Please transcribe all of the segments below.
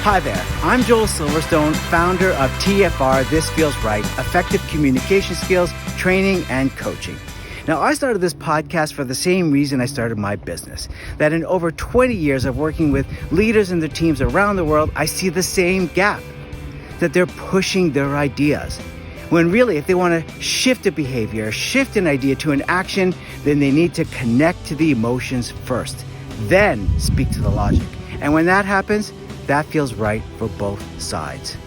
Hi there, I'm Joel Silverstone, founder of TFR, This Feels Right, Effective Communication Skills, Training, and Coaching. Now, I started this podcast for the same reason I started my business, that in over 20 years of working with leaders and their teams around the world, I see the same gap, that they're pushing their ideas. When really, if they want to shift a behavior, shift an idea to an action, then they need to connect to the emotions first, then speak to the logic. And when that happens, that feels right for both sides.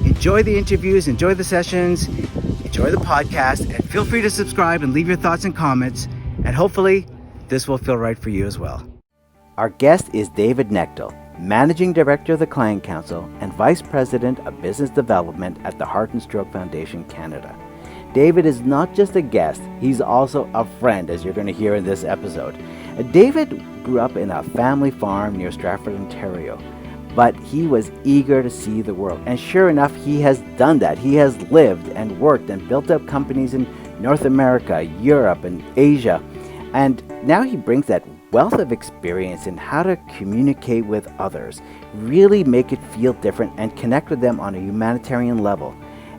Enjoy the interviews, enjoy the sessions, enjoy the podcast, and feel free to subscribe and leave your thoughts and comments, and hopefully this will feel right for you as well. Our guest is David Knechtel, Managing Director of the Client Counsel and Vice President of Business Development at the Heart and Stroke Foundation Canada. David is not just a guest, he's also a friend, as you're going to hear in this episode. David grew up in a family farm near Stratford, Ontario, but he was eager to see the world. And sure enough, he has done that. He has lived and worked and built up companies in North America, Europe, and Asia. And now he brings that wealth of experience in how to communicate with others, really make it feel different and connect with them on a humanitarian level.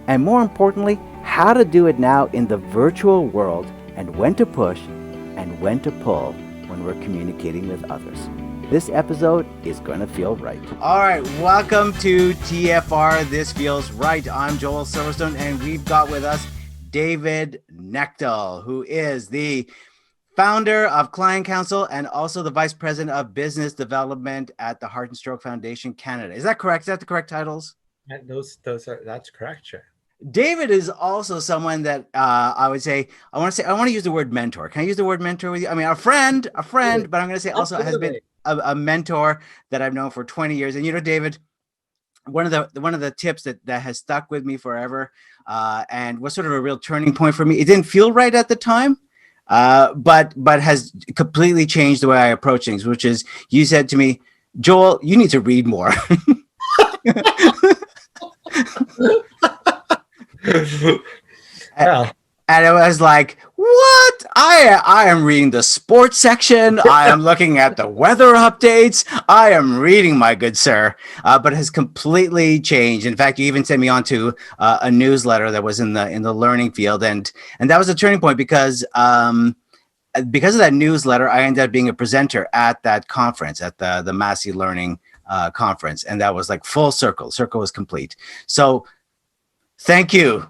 And more importantly, how to do it now in the virtual world, and when to push and when to pull when we're communicating with others. This episode is going to feel right. All right, welcome to TFR, This Feels Right. I'm Joel Silverstone, and we've got with us David Knechtel, who is the founder of Client Counsel and also the Vice President of Business Development at the Heart and Stroke Foundation Canada. Is that correct? Is that the correct titles? That's correct, sure. David is also someone that I want to use the word mentor. Can I use the word mentor with you? I mean, a friend, but I'm going to say also has been a mentor that I've known for 20 years. And you know, David, one of the tips that has stuck with me forever and was sort of a real turning point for me. It didn't feel right at the time, but has completely changed the way I approach things, which is you said to me, Joel, you need to read more. Well, and it was like, what? I am reading the sports section. I am looking at the weather updates. I am reading, my good sir. But it has completely changed. In fact, you even sent me on to a newsletter that was in the learning field, and that was a turning point because of that newsletter, I ended up being a presenter at that conference, at the Massey Learning conference, and that was like full circle. Circle was complete. So, thank you.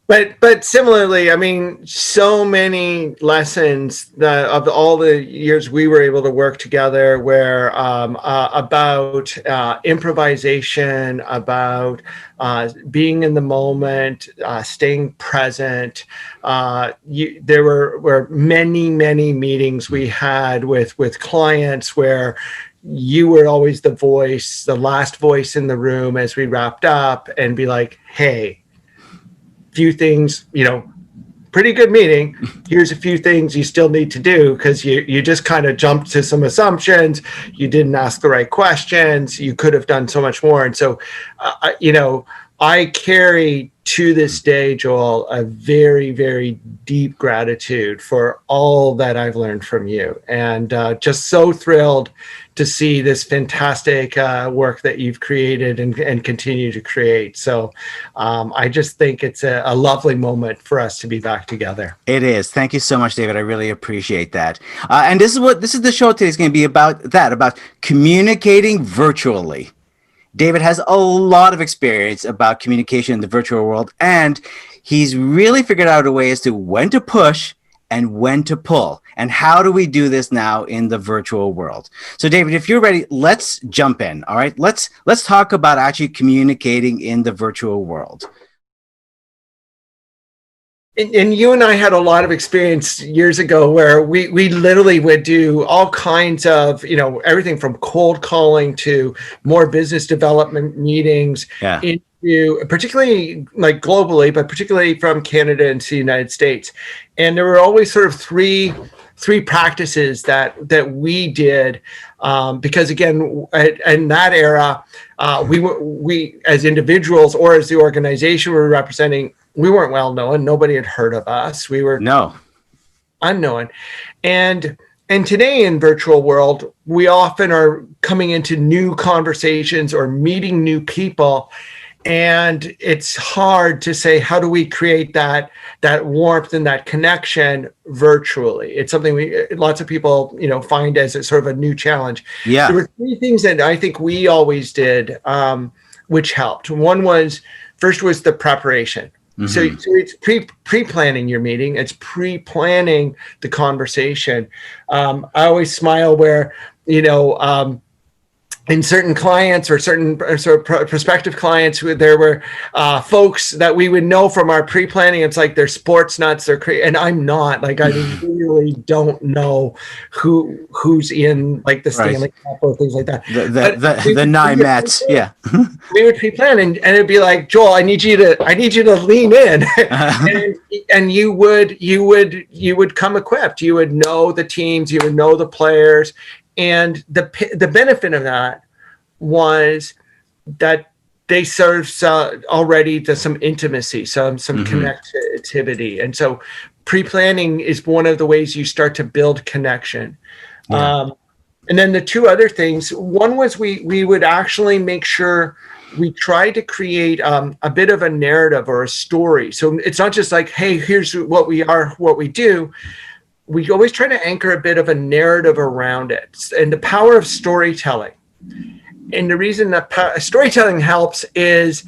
But similarly, I mean, so many lessons of all the years we were able to work together where about improvisation, about being in the moment, staying present. There were many meetings we had with clients where you were always the last voice in the room as we wrapped up and be like, hey, few things, pretty good meeting. Here's a few things you still need to do because you just kind of jumped to some assumptions. You didn't ask the right questions. You could have done so much more. And so, I carry to this day, Joel, a very, very deep gratitude for all that I've learned from you, and just so thrilled to see this fantastic work that you've created and continue to create. So I just think it's a lovely moment for us to be back together. It is. Thank you so much, David. I really appreciate that. And this is the show today is going to be about communicating virtually. David has a lot of experience about communication in the virtual world, and he's really figured out a way as to when to push and when to pull. And how do we do this now in the virtual world? So, David, if you're ready, let's jump in. All right, let's talk about actually communicating in the virtual world. And you and I had a lot of experience years ago where we literally would do all kinds of, everything from cold calling to more business development meetings into particularly like globally, but particularly from Canada and to the United States. And there were always sort of three practices that we did because again, in that era, we as individuals or as the organization we were representing, we weren't well known. Nobody had heard of us. We were unknown. And And today in virtual world, we often are coming into new conversations or meeting new people. And it's hard to say, how do we create that warmth and that connection virtually? It's something lots of people, find as a sort of a new challenge. Yeah. There were three things that I think we always did, which helped. First was the preparation. Mm-hmm. So it's pre-planning your meeting. It's pre-planning the conversation. I always smile where, in certain clients or certain sort of prospective clients, there were folks that we would know from our pre-planning. It's like they're sports nuts, and I'm not. Like, I really don't know who's in like the Stanley Cup or things like that. The nine Mets, yeah. We would pre-plan, and it'd be like, Joel, I need you to lean in, and you would come equipped. You would know the teams, you would know the players. And the benefit of that was that they served already to some intimacy, some connectivity. And so pre-planning is one of the ways you start to build connection. Yeah. And then the two other things, one was we would actually make sure we tried to create a bit of a narrative or a story. So it's not just like, hey, here's what we are, what we do. We always try to anchor a bit of a narrative around it, and the power of storytelling. And the reason that storytelling helps is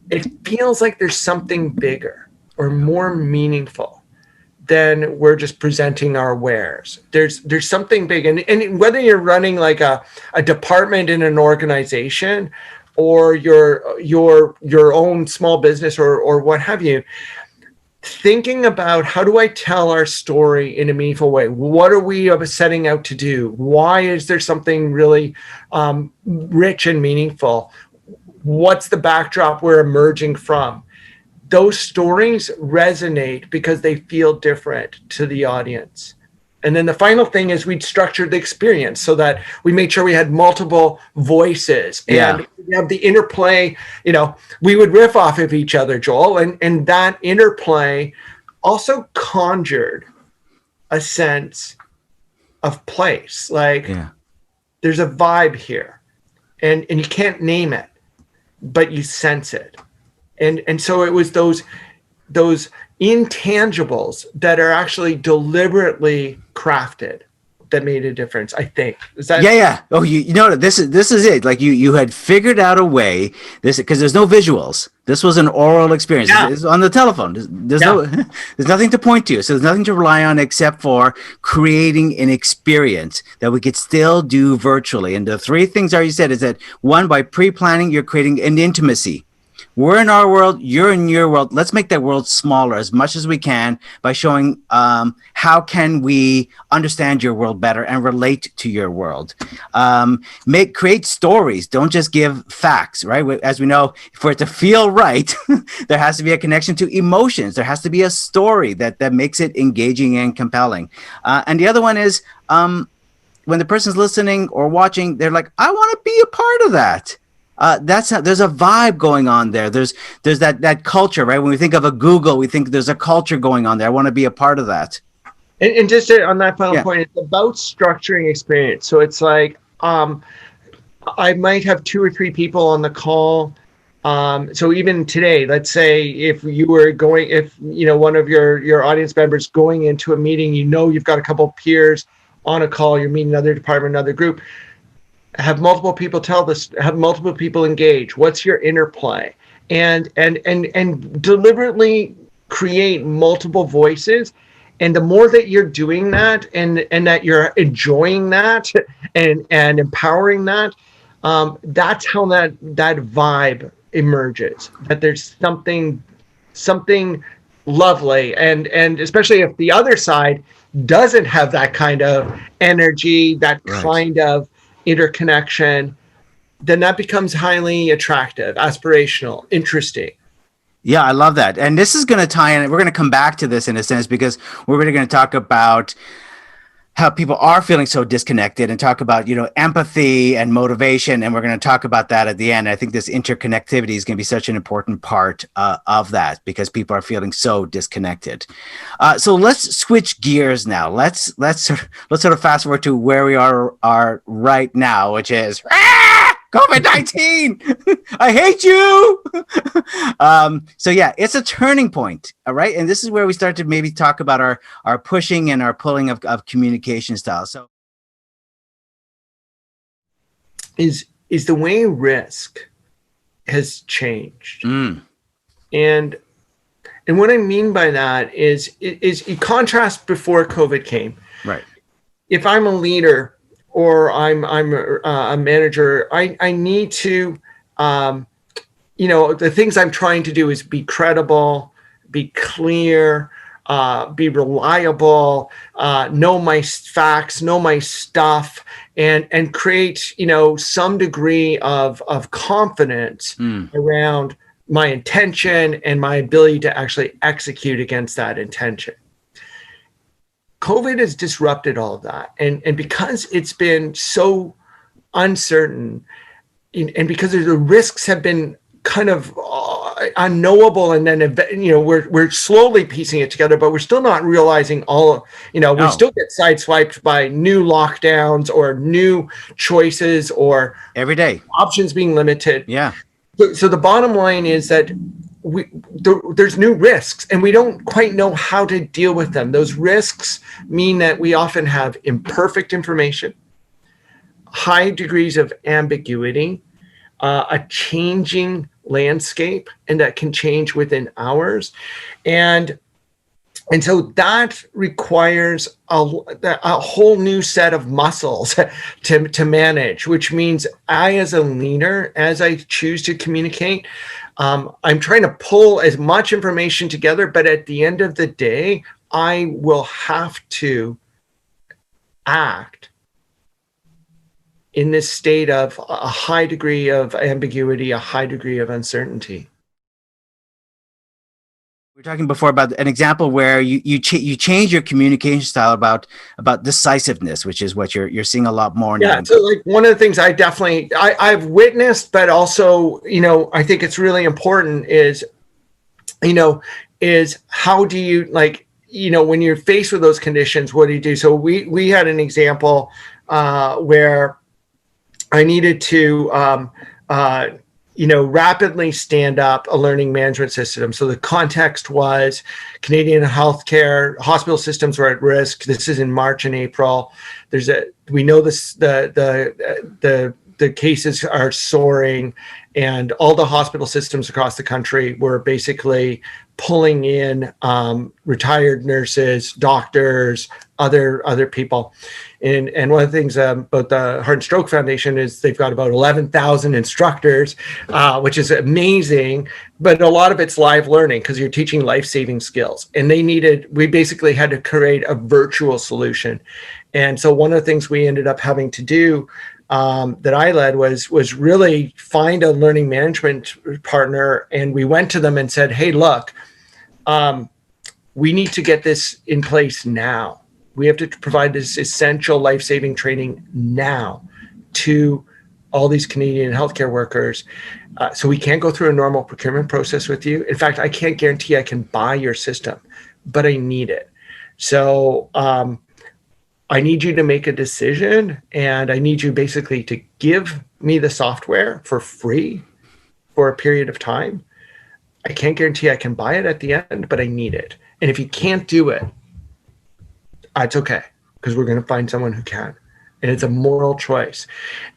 it feels like there's something bigger or more meaningful than we're just presenting our wares. There's something big, and whether you're running like a department in an organization or your own small business or what have you. Thinking about, how do I tell our story in a meaningful way? What are we setting out to do? Why is there something really rich and meaningful? What's the backdrop we're emerging from? Those stories resonate because they feel different to the audience. And then the final thing is we'd structured the experience so that we made sure we had multiple voices and we have the interplay. We would riff off of each other, Joel, and that interplay also conjured a sense of place. Like there's a vibe here, and you can't name it, but you sense it. And so it was those intangibles that are actually deliberately crafted that made a difference, I think. Is that? Yeah. Oh, you know, this is it. Like you had figured out a way, because there's no visuals. This was an oral experience. Yeah. It's on the telephone. There's nothing to point to. So there's nothing to rely on except for creating an experience that we could still do virtually. And the three things you said is that, one, by pre-planning, you're creating an intimacy. We're in our world, you're in your world. Let's make that world smaller as much as we can by showing how can we understand your world better and relate to your world. Create stories. Don't just give facts, right? As we know, for it to feel right, there has to be a connection to emotions. There has to be a story that makes it engaging and compelling. And the other one is when the person's listening or watching, they're like, I want to be a part of that. There's a vibe going on there. There's that culture, right? When we think of a Google, we think there's a culture going on there. I want to be a part of that. And just on that final point, it's about structuring experience. So it's like, I might have 2 or 3 people on the call. So even today, let's say if one of your audience members going into a meeting, you've got a couple of peers on a call, you're meeting another department, another group. Have multiple people tell this, have multiple people engage. What's your interplay? And deliberately create multiple voices. And the more that you're doing that and that you're enjoying that and empowering that, that's how that vibe emerges. That there's something lovely. And especially if the other side doesn't have that kind of energy, that kind of interconnection, then that becomes highly attractive, aspirational, interesting. Yeah, I love that. And this is going to tie in. We're going to come back to this in a sense, because we're really going to talk about how people are feeling so disconnected and talk about, empathy and motivation. And we're going to talk about that at the end. I think this interconnectivity is going to be such an important part of that because people are feeling so disconnected. So let's switch gears now. Let's sort of fast forward to where we are right now, which is COVID-19. I hate you. So yeah, it's a turning point. All right. And this is where we start to maybe talk about our pushing and our pulling of communication styles. So is the way risk has changed. And what I mean by that is you contrast before COVID came. Right. If I'm a leader or I'm a manager, I need to, the things I'm trying to do is be credible, be clear, be reliable, know my facts, know my stuff, and create, some degree of confidence around my intention and my ability to actually execute against that intention. COVID has disrupted all of that. And because it's been so uncertain and because the risks have been kind of unknowable, and then, we're slowly piecing it together, but we're still not realizing we still get sideswiped by new lockdowns or new choices or every day options being limited. Yeah. So the bottom line is that there's new risks and we don't quite know how to deal with them. Those risks mean that we often have imperfect information, high degrees of ambiguity, a changing landscape, and that can change within hours. And so that requires a whole new set of muscles to manage, which means I, as a leader, as I choose to communicate, I'm trying to pull as much information together, but at the end of the day, I will have to act in this state of a high degree of ambiguity, a high degree of uncertainty. We were talking before about an example where you change your communication style about decisiveness, which is what you're seeing a lot more now. Yeah, so like one of the things I've witnessed, but also, I think it's really important is how do you, when you're faced with those conditions, what do you do? So we had an example where I needed to rapidly stand up a learning management system. So the context was Canadian healthcare, hospital systems were at risk. This is in March and April. We know this, the cases are soaring, and all the hospital systems across the country were basically pulling in retired nurses, doctors, other people. And one of the things about the Heart and Stroke Foundation is they've got about 11,000 instructors, which is amazing, but a lot of it's live learning because you're teaching life-saving skills. And we basically had to create a virtual solution. And so one of the things we ended up having to do that I led was really find a learning management partner. And we went to them and said, hey, look, we need to get this in place now. We have to provide this essential life-saving training now to all these Canadian healthcare workers. So we can't go through a normal procurement process with you. In fact, I can't guarantee I can buy your system, but I need it. So I need you to make a decision, and I need you basically to give me the software for free for a period of time. I can't guarantee I can buy it at the end, but I need it. And if you can't do it, it's okay, because we're going to find someone who can. And it's a moral choice.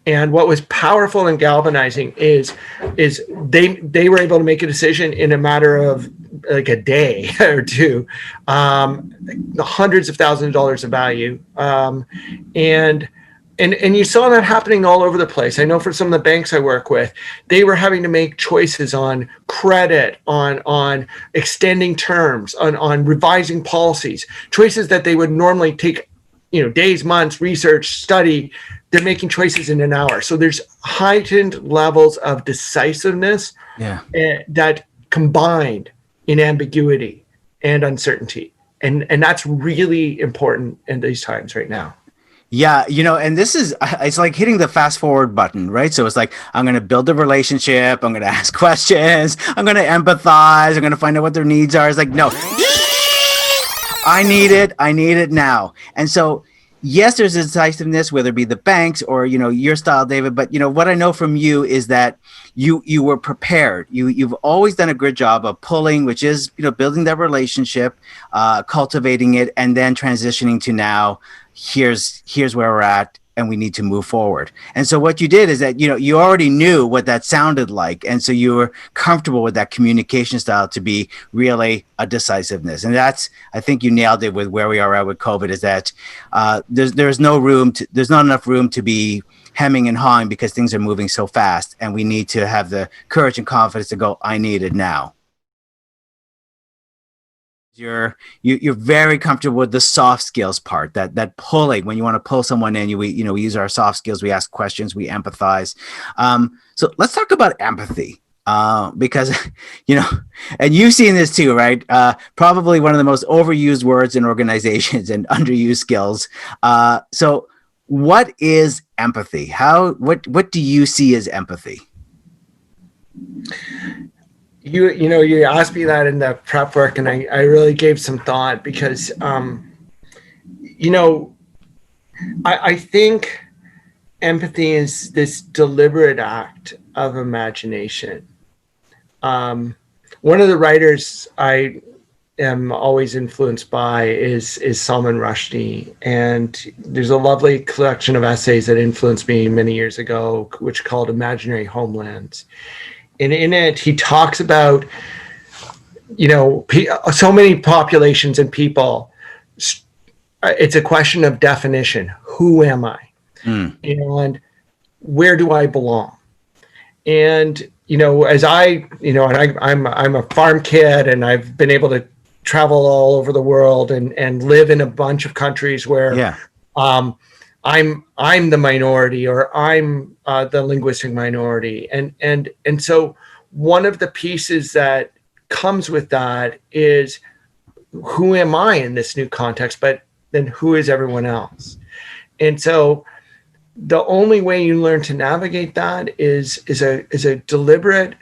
And what was powerful and galvanizing is they were able to make a decision in a matter of like a day or two, hundreds of thousands of dollars of value. And you saw that happening all over the place. I know for some of the banks I work with, they were having to make choices on credit, on extending terms, on revising policies, choices that they would normally take, days, months, research, study. They're making choices in an hour. So there's heightened levels of decisiveness that combined in ambiguity and uncertainty. And that's really important in these times right now. Yeah, and it's like hitting the fast forward button, right? So it's like, I'm going to build a relationship. I'm going to ask questions. I'm going to empathize. I'm going to find out what their needs are. It's like, no, I need it. I need it now. And so, yes, there's decisiveness, whether it be the banks or, your style, David. But, what I know from you is that you were prepared. You've always done a good job of pulling, which is, building that relationship, cultivating it, and then transitioning to now, here's where we're at, and we need to move forward. And so what you did is that, you already knew what that sounded like. And so you were comfortable with that communication style to be really a decisiveness. And that's, I think you nailed it with where we are at with COVID, is that there's not enough room to be hemming and hawing because things are moving so fast. And we need to have the courage and confidence to go, I need it now. You're very comfortable with the soft skills part, that pulling. When you want to pull someone in, we use our soft skills. We ask questions, we empathize. So let's talk about empathy, because and you've seen this too, right? Probably one of the most overused words in organizations and underused skills. So what is empathy? What do you see as empathy? You asked me that in the prep work, and I really gave some thought because, I think empathy is this deliberate act of imagination. One of the writers I am always influenced by is Salman Rushdie, and there's a lovely collection of essays that influenced me many years ago, which called Imaginary Homelands. And in it, he talks about, so many populations and people. It's a question of definition. Who am I? And where do I belong? And, as I'm a farm kid, and I've been able to travel all over the world and live in a bunch of countries where I'm the minority, or I'm the linguistic minority. And so one of the pieces that comes with that is, who am I in this new context, but then who is everyone else? And so the only way you learn to navigate that is a deliberate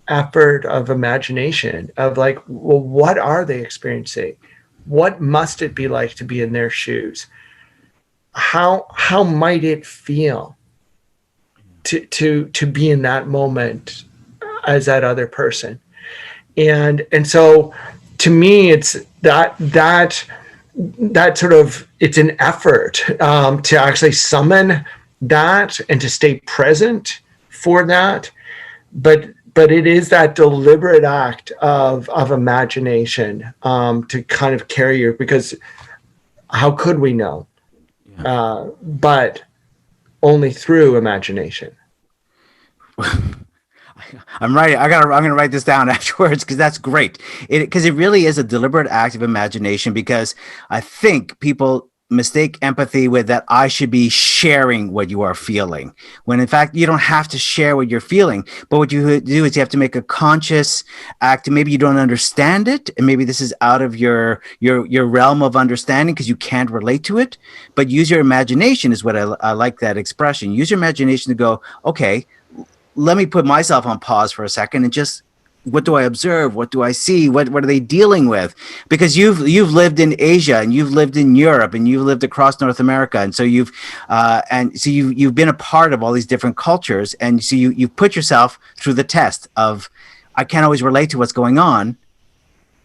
effort of imagination, of like, well, what are they experiencing? What must it be like to be in their shoes? How might it feel to be in that moment as that other person? And so to me, it's that sort of, it's an effort to actually summon that and to stay present for that. But it is that deliberate act of imagination to kind of carry you, because how could we know? But only through imagination. I'm gonna write this down afterwards, because that's great. Because it really is a deliberate act of imagination, because I think people mistake empathy with that I should be sharing what you are feeling, when in fact you don't have to share what you're feeling. But what you do is you have to make a conscious act, and maybe you don't understand it, and maybe this is out of your realm of understanding because you can't relate to it. But use your imagination is what I like that expression. Use your imagination to go, okay, let me put myself on pause for a second and just, what do I observe? What do I see? What are they dealing with? Because you've lived in Asia, and you've lived in Europe, and you've lived across North America, and so you've been a part of all these different cultures, and so you've put yourself through the test of, I can't always relate to what's going on,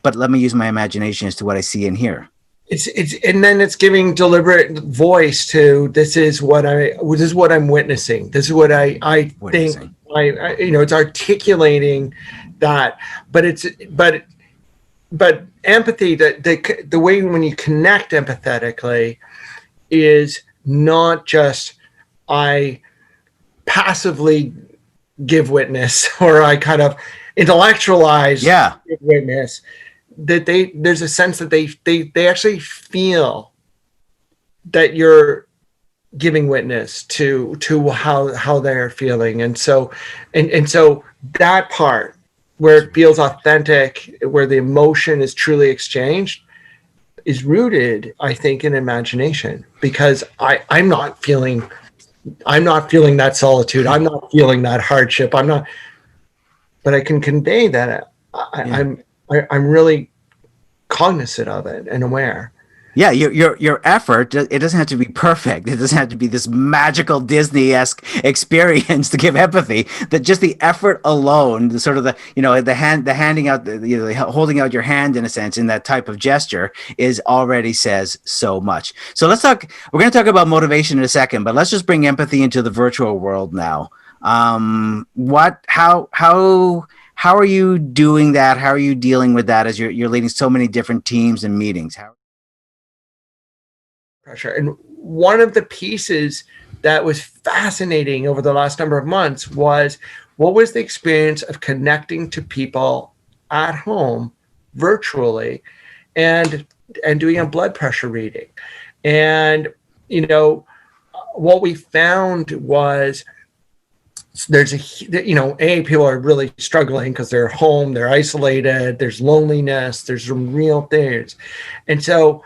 but let me use my imagination as to what I see and hear. And then it's giving deliberate voice to, this is what I'm witnessing. This is what I think. It's articulating that, but empathy, the way when you connect empathetically is not just I passively give witness, or I kind of intellectualize give witness. That there's a sense that they actually feel that you're giving witness to how they're feeling. And so that part where it feels authentic, where the emotion is truly exchanged, is rooted, I think, in imagination, because I'm not feeling that solitude. I'm not feeling that hardship. But I can convey that I'm really cognizant of it and aware. Yeah, your effort, it doesn't have to be perfect. It doesn't have to be this magical Disney-esque experience to give empathy. That just the effort alone, the sort of the handing out, the holding out your hand in a sense in that type of gesture is already says so much. So let's talk. We're going to talk about motivation in a second, but let's just bring empathy into the virtual world now. How are you doing that? How are you dealing with that as you're leading so many different teams and meetings? Pressure. And one of the pieces that was fascinating over the last number of months was, what was the experience of connecting to people at home virtually and doing a blood pressure reading. And, what we found was people are really struggling because they're home, they're isolated, there's loneliness, there's some real things. And so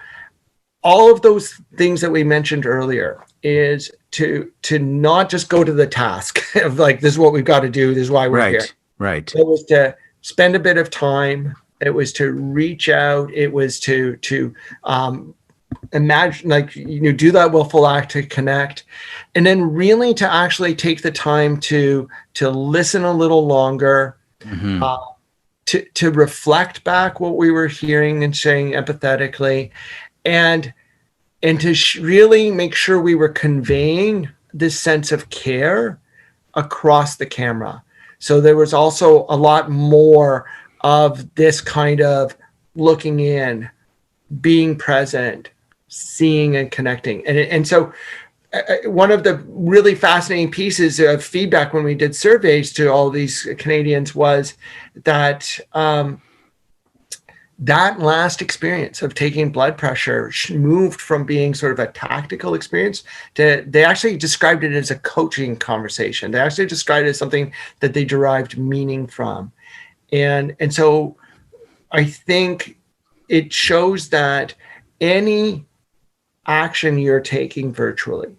all of those things that we mentioned earlier is to not just go to the task of like, this is what we've got to do, this is why we're here. Right. It was to spend a bit of time. It was to reach out. It was to imagine, do that willful act to connect, and then really to actually take the time to listen a little longer, to reflect back what we were hearing and saying empathetically, and to really make sure we were conveying this sense of care across the camera. So there was also a lot more of this kind of looking in, being present, seeing and connecting. And so one of the really fascinating pieces of feedback when we did surveys to all these Canadians was that that last experience of taking blood pressure moved from being sort of a tactical experience to, they actually described it as a coaching conversation. They actually described it as something that they derived meaning from. And so I think it shows that any action you're taking virtually,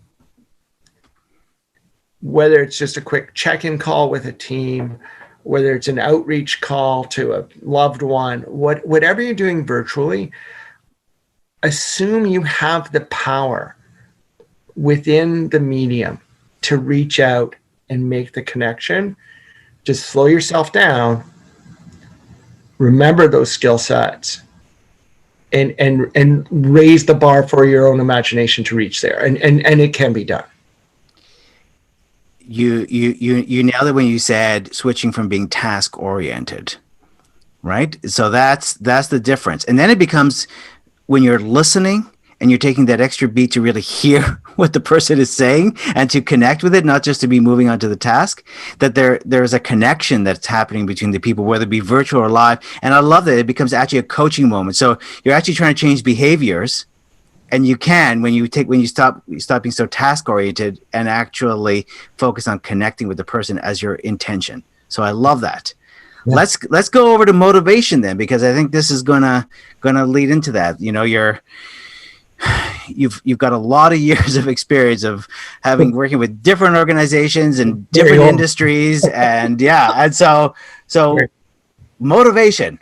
whether it's just a quick check-in call with a team, whether it's an outreach call to a loved one, whatever you're doing virtually, assume you have the power within the medium to reach out and make the connection. Just slow yourself down, remember those skill sets, and raise the bar for your own imagination to reach there. And it can be done. You nailed it when you said switching from being task oriented, right? So that's the difference. And then it becomes when you're listening and you're taking that extra beat to really hear what the person is saying and to connect with it, not just to be moving on to the task, that there's a connection that's happening between the people, whether it be virtual or live. And I love that it becomes actually a coaching moment. So you're actually trying to change behaviors. And you can when you stop being so task oriented and actually focus on connecting with the person as your intention. So I love that. Yeah. Let's go over to motivation then, because I think this is gonna lead into that. You've got a lot of years of experience of working with different organizations and different industries, and so motivation.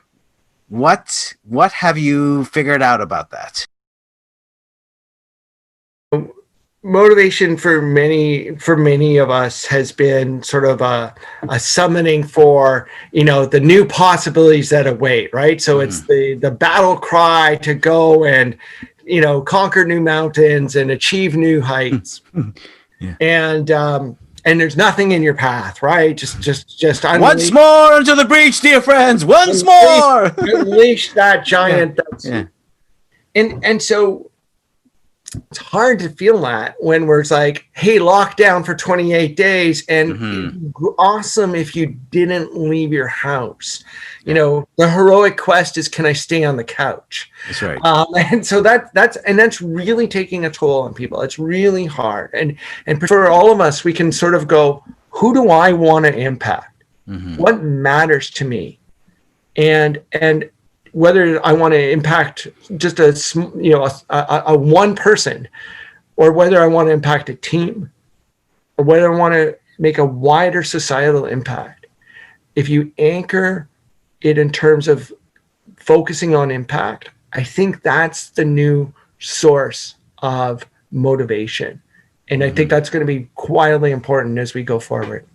What have you figured out about that? Motivation for many of us has been sort of a summoning for the new possibilities that await, right? So it's the battle cry to go and conquer new mountains and achieve new heights. Yeah. And there's nothing in your path, right? Just once more into the breach, dear friends. Once more, unleash that giant. Yeah. And so it's hard to feel that when we're like, hey, lockdown for 28 days and awesome if you didn't leave your house. The heroic quest is, can I stay on the couch? That's right. And so that's really taking a toll on people. It's really hard. And for all of us, we can sort of go, who do I want to impact? What matters to me? And whether I want to impact just a one person, or whether I want to impact a team, or whether I want to make a wider societal impact, if you anchor it in terms of focusing on impact, I think that's the new source of motivation. And I think that's going to be quietly important as we go forward.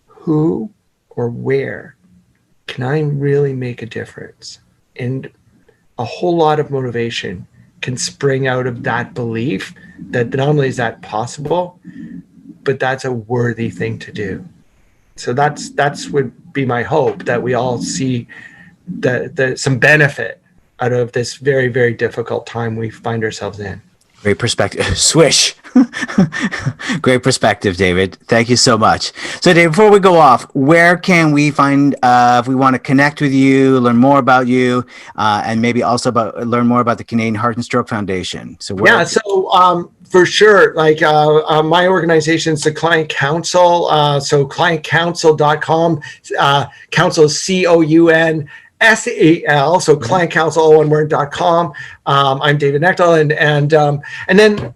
Who or where can I really make a difference? And a whole lot of motivation can spring out of that belief that not only is that possible, but that's a worthy thing to do. So that's would be my hope, that we all see some benefit out of this very, very difficult time we find ourselves in. Great perspective. Swish. Great perspective, David. Thank you so much. So, David, before we go off, where can we find, if we want to connect with you, learn more about you, and maybe also learn more about the Canadian Heart and Stroke Foundation? So, for sure, like my organization is the Client Counsel. So clientcounsel.com. Counsel is COUNSAL, so clientcounsel.com. I'm David Knechtel, and then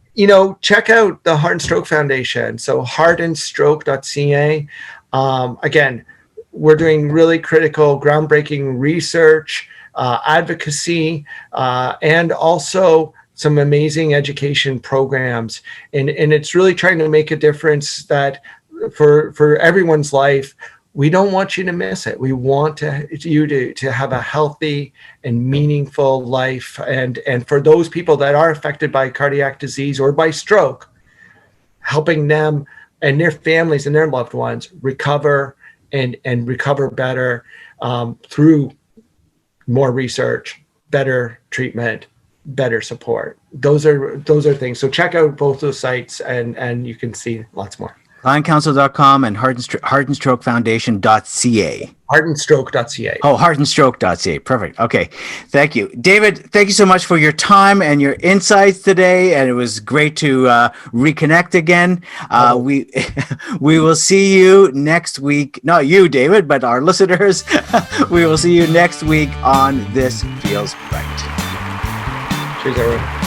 check out the Heart and Stroke Foundation. So heartandstroke.ca. Again, we're doing really critical, groundbreaking research, advocacy, and also some amazing education programs. And it's really trying to make a difference that for everyone's life. We don't want you to miss it. We want you to have a healthy and meaningful life. And for those people that are affected by cardiac disease or by stroke, helping them and their families and their loved ones recover and recover better through more research, better treatment, better support. Those are things. So check out both those sites and you can see lots more. clientcounsel.com and heartandstrokefoundation.ca. Heartandstroke.ca. Oh, heartandstroke.ca. Perfect. Okay. Thank you. David, thank you so much for your time and your insights today. And it was great to reconnect again. We will see you next week. Not you, David, but our listeners. We will see you next week on This Feels Right. Cheers, everyone.